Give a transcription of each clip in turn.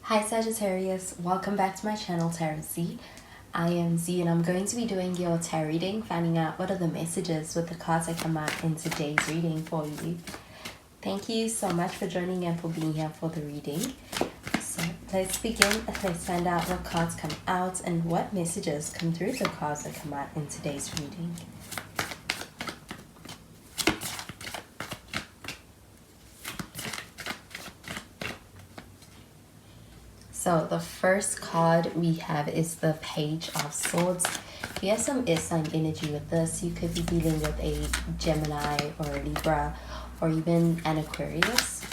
Hi Sagittarius, welcome back to my channel Tarot Z. I am Z and I'm going to be doing your tarot reading, finding out what are the messages with the cards that come out in today's reading for you. Thank you so much for joining and for being here for the reading. So let's begin. Let's find out what cards come out and what messages come through the cards that come out in today's reading. So the first card we have is the Page of Swords. We have some air sign energy with this. You could be dealing with a Gemini or a Libra or even an Aquarius.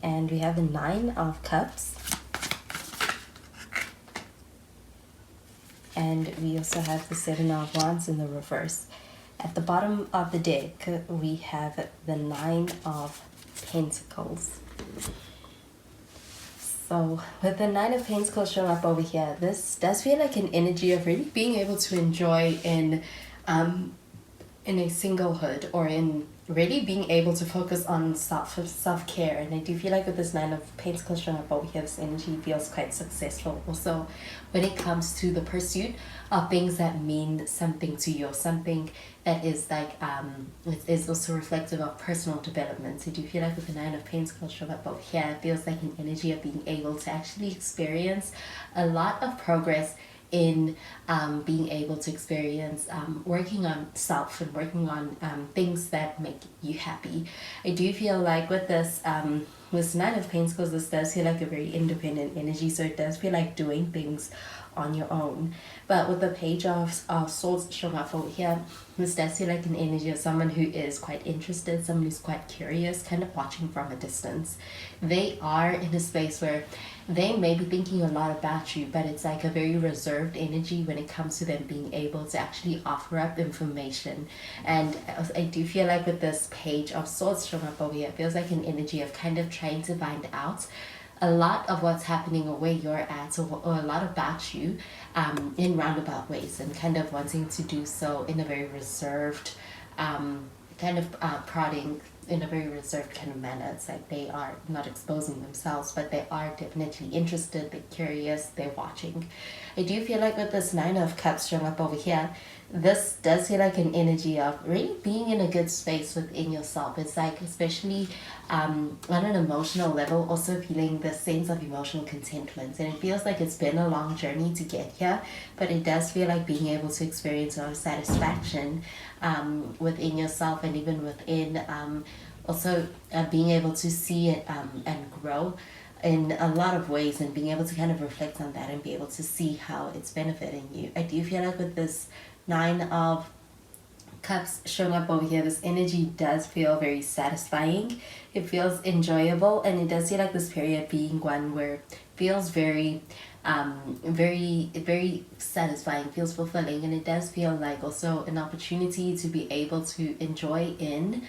And we have the Nine of Cups. And we also have the Seven of Wands in the reverse. At the bottom of the deck, we have the Nine of Pentacles. So with the Nine of Pentacles showing up over here, this does feel like an energy of really being able to enjoy in a singlehood, or in really being able to focus on self-care. And I do feel like with this Nine of Pentacles showing up over here, this energy feels quite successful also when it comes to the pursuit of things that mean something to you, or something that is like it is also reflective of personal development. So I do feel like with the Nine of Pentacles showing up over here, it feels like an energy of being able to actually experience a lot of progress in being able to experience working on self and working on things that make you happy. I do feel like with this with Nine of Pentacles, this does feel like a very independent energy, so it does feel like doing things on your own. But with the Page of Swords showing up over here, this does feel like an energy of someone who is quite interested, someone who's quite curious, kind of watching from a distance. They are in a space where they may be thinking a lot about you, but it's like a very reserved energy when it comes to them being able to actually offer up information. And I do feel like with this Page of Swords showing up over here, it feels like an energy of kind of trying to find out a lot of what's happening or where you're at, or a lot about you in roundabout ways, and kind of wanting to do so in a very reserved kind of prodding in a very reserved kind of manner. It's like they are not exposing themselves, but they are definitely interested, they're curious, they're watching. I do feel like with this Nine of Cups showing up over here, this does feel like an energy of really being in a good space within yourself. It's like, especially on an emotional level, also feeling the sense of emotional contentment. And it feels like it's been a long journey to get here, but it does feel like being able to experience a lot of satisfaction within yourself, and even within also being able to see it and grow in a lot of ways, and being able to kind of reflect on that and be able to see how it's benefiting you. I do feel like with this Nine of Cups showing up over here, this energy does feel very satisfying. It feels enjoyable, and it does feel like this period being one where it feels very very satisfying, feels fulfilling, and it does feel like also an opportunity to be able to enjoy in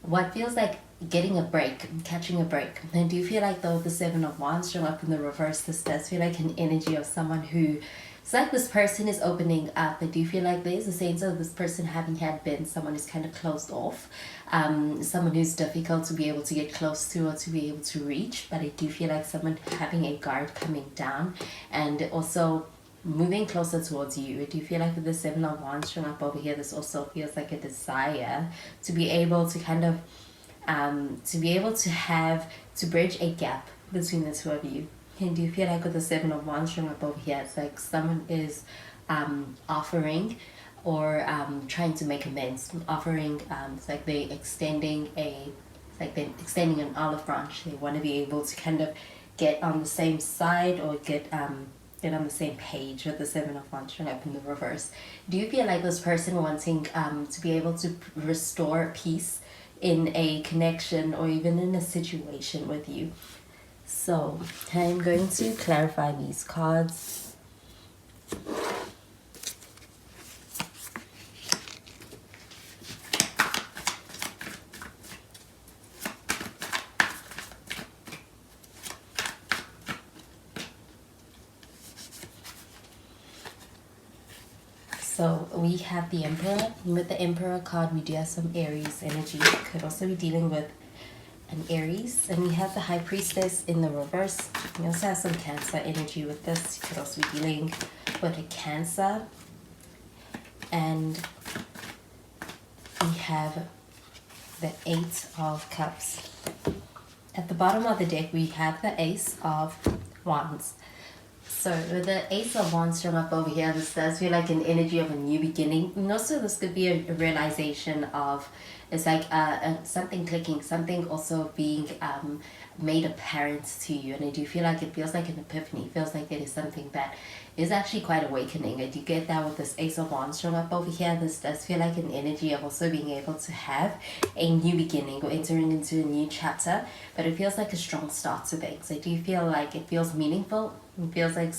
what feels like getting a break, catching a break. I do feel like though the Seven of Wands showing up in the reverse, this does feel like an energy of someone who, it's like this person is opening up. I do feel like there's a sense of this person having had been someone who's kind of closed off, someone who's difficult to be able to get close to or to be able to reach. But I do feel like someone having a guard coming down and also moving closer towards you. I do feel like with the Seven of Wands showing up over here, this also feels like a desire to be able to kind of to bridge a gap between the two of you. And do you feel like with the Seven of Wands showing up over here, it's like someone is offering or trying to make amends, offering it's like they're extending an olive branch. They want to be able to kind of get on the same side, or get on the same page with the Seven of Wands showing up in the reverse. Do you feel like this person wanting to be able to restore peace in a connection or even in a situation with you? So I'm going to clarify these cards. So we have the Emperor. With the Emperor card, we do have some Aries energy. Could also be dealing with an Aries. And we have the High Priestess in the reverse. We also have some Cancer energy with this. You could also be dealing with a Cancer. And we have the Eight of Cups. At the bottom of the deck, we have the Ace of Wands. So with the Ace of Wands showing up over here, this does feel like an energy of a new beginning. And also this could be a realization of, it's like something clicking, something also being made apparent to you. And I do feel like it feels like an epiphany. It feels like it is something that is actually quite awakening. I do get that with this Ace of Wands showing up over here. This does feel like an energy of also being able to have a new beginning or entering into a new chapter. But it feels like a strong start to things. I do feel like it feels meaningful. It feels like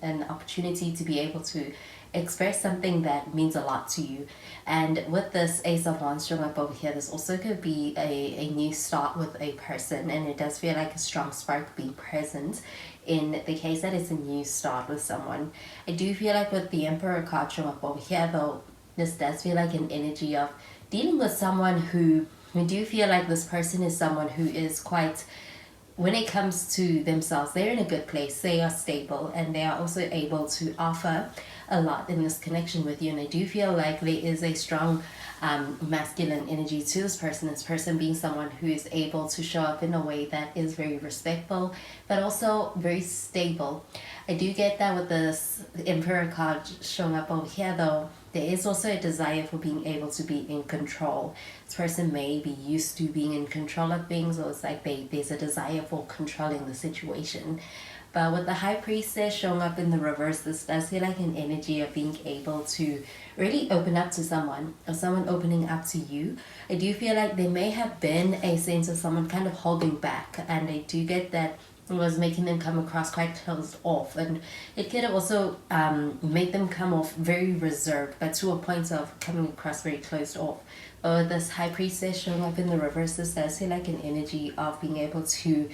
an opportunity to be able to express something that means a lot to you. And with this Ace of Wands showing up over here, this also could be a new start with a person, and it does feel like a strong spark being present in the case that it's a new start with someone. I do feel like with the Emperor card showing up over here though, this does feel like an energy of dealing with someone who, I do feel like this person is someone who is quite, when it comes to themselves, they're in a good place, they are stable, and they are also able to offer a lot in this connection with you. And I do feel like there is a strong masculine energy to this person being someone who is able to show up in a way that is very respectful, but also very stable. I do get that with this Emperor card showing up over here though, there is also a desire for being able to be in control. This person may be used to being in control of things, or it's like there's a desire for controlling the situation. But with the High Priestess showing up in the reverse, this does feel like an energy of being able to really open up to someone, or someone opening up to you. I do feel like there may have been a sense of someone kind of holding back, and I do get that it was making them come across quite closed off, and it could have also made them come off very reserved, but to a point of coming across very closed off. But this High Priestess showing up in the reverse, this does feel like an energy of being able to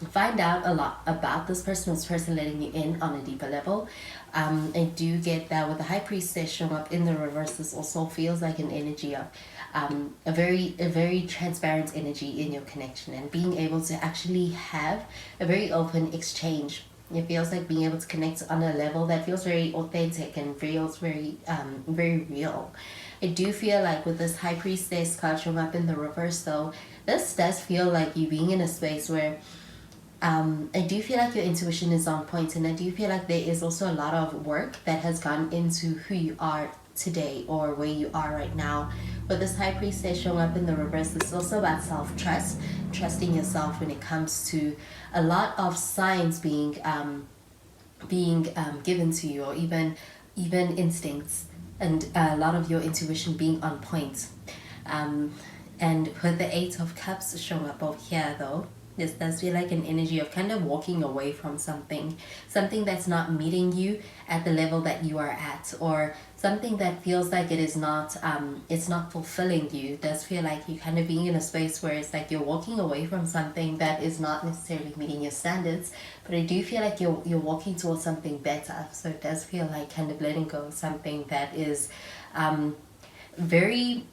find out a lot about this person letting you in on a deeper level. I do get that with the High Priestess showing up in the reverse, this also feels like an energy of a very transparent energy in your connection, and being able to actually have a very open exchange. It feels like being able to connect on a level that feels very authentic and feels very real. I do feel like with this High Priestess card showing up in the reverse though, this does feel like you being in a space where I do feel like your intuition is on point, and I do feel like there is also a lot of work that has gone into who you are today or where you are right now. But this High Priestess showing up in the reverse, it's also about self-trust, trusting yourself when it comes to a lot of signs being given to you, or even instincts, and a lot of your intuition being on point. And with the Eight of Cups showing up over here though, this does feel like an energy of kind of walking away from something that's not meeting you at the level that you are at, or something that feels like it is not it's not fulfilling you. It does feel like you kind of being in a space where it's like you're walking away from something that is not necessarily meeting your standards, but I do feel like you're walking towards something better. So it does feel like kind of letting go of something that is very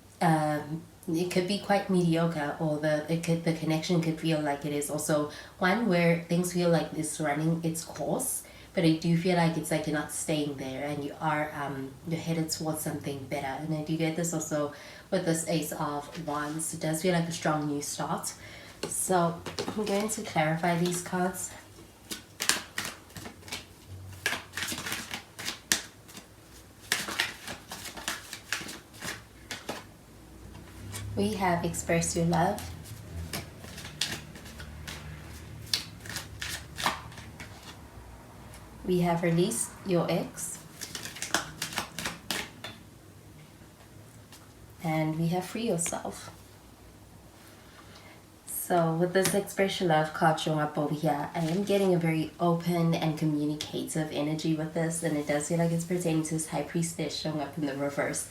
it could be quite mediocre, or the connection could feel like it is also one where things feel like it's running its course, but I do feel like it's like you're not staying there, and you are you're headed towards something better. And I do get this also with this Ace of Wands. It does feel like a strong new start. So I'm going to clarify these cards. We have Express Your Love. We have Release Your Ex. And we have Free Yourself. So with this express your love card showing up over here, I am getting a very open and communicative energy with this, and it does feel like it's pertaining to this high priestess showing up in the reverse.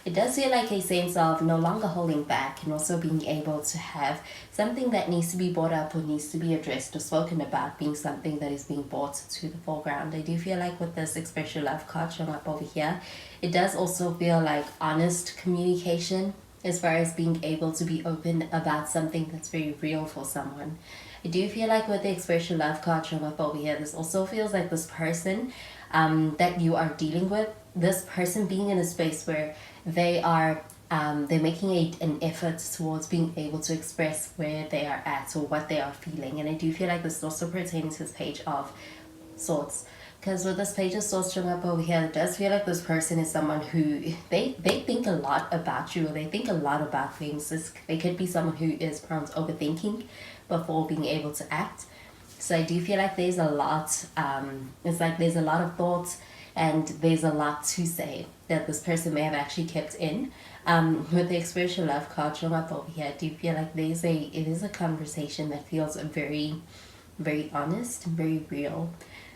It does feel like a sense of no longer holding back and also being able to have something that needs to be brought up or needs to be addressed or spoken about being something that is being brought to the foreground. I do feel like with this express your love card showing up over here, it does also feel like honest communication as far as being able to be open about something that's very real for someone. I do feel like with the express your love card showing up over here, this also feels like this person that you are dealing with, this person being in a space where they are they're making an effort towards being able to express where they are at or what they are feeling. And I do feel like this also pertains to this page of swords. Because with this page of swords showing up over here, it does feel like this person is someone who they think a lot about you, or they think a lot about things. They could be someone who is prone to overthinking before being able to act. So I do feel like there's a lot, it's like there's a lot of thoughts and there's a lot to say that this person may have actually kept in. With the express your love card showing up over here, I do feel like it is a conversation that feels very, very honest, very real.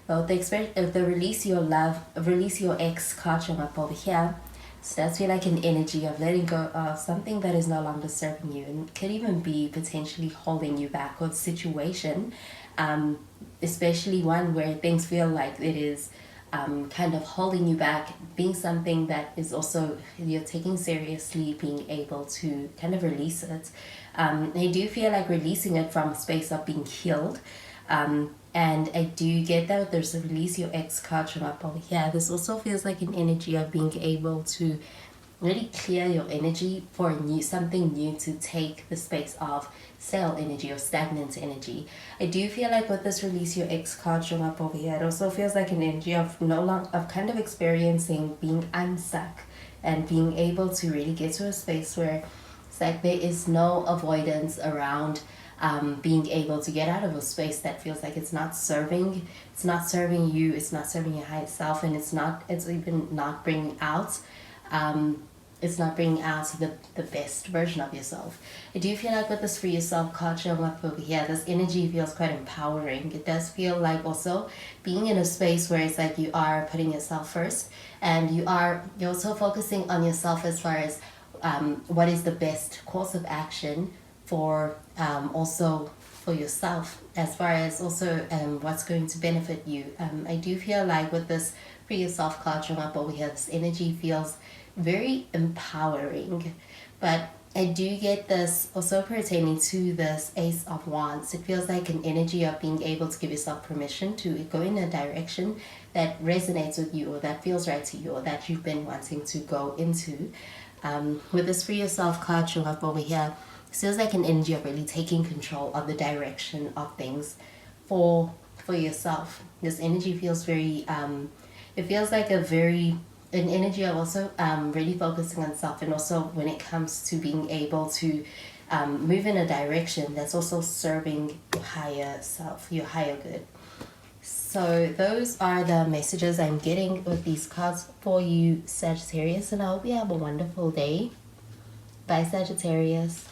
Well, the release your ex card showing up over here, so that's feel like an energy of letting go of something that is no longer serving you and could even be potentially holding you back, or the situation, especially one where things feel like it is kind of holding you back, being something that is also you're taking seriously, being able to kind of release it. I do feel like releasing it from a space of being healed. And I do get that there's a release your ex card from up over here. This also feels like an energy of being able to really clear your energy for something new to take the space of stale energy or stagnant energy. I do feel like with this release your ex card showing up over here, it also feels like an energy of kind of experiencing being unstuck and being able to really get to a space where it's like there is no avoidance around being able to get out of a space that feels like it's not serving you, it's not serving your higher self, and it's even not bringing out the best version of yourself. I do feel like with this free yourself card showing up over here, this energy feels quite empowering. It does feel like also being in a space where it's like you are putting yourself first, and you're also focusing on yourself as far as what is the best course of action for also for yourself, as far as also what's going to benefit you. I do feel like with this free yourself card showing up over here, this energy feels very empowering. But I do get this also pertaining to this Ace of Wands. It feels like an energy of being able to give yourself permission to go in a direction that resonates with you, or that feels right to you, or that you've been wanting to go into. With this free yourself card showing up over here, it feels like an energy of really taking control of the direction of things for yourself. This energy feels very it feels like an energy of also really focusing on self, and also when it comes to being able to move in a direction that's also serving your higher self, your higher good. So those are the messages I'm getting with these cards for you, Sagittarius, and I hope you have a wonderful day. Bye, Sagittarius.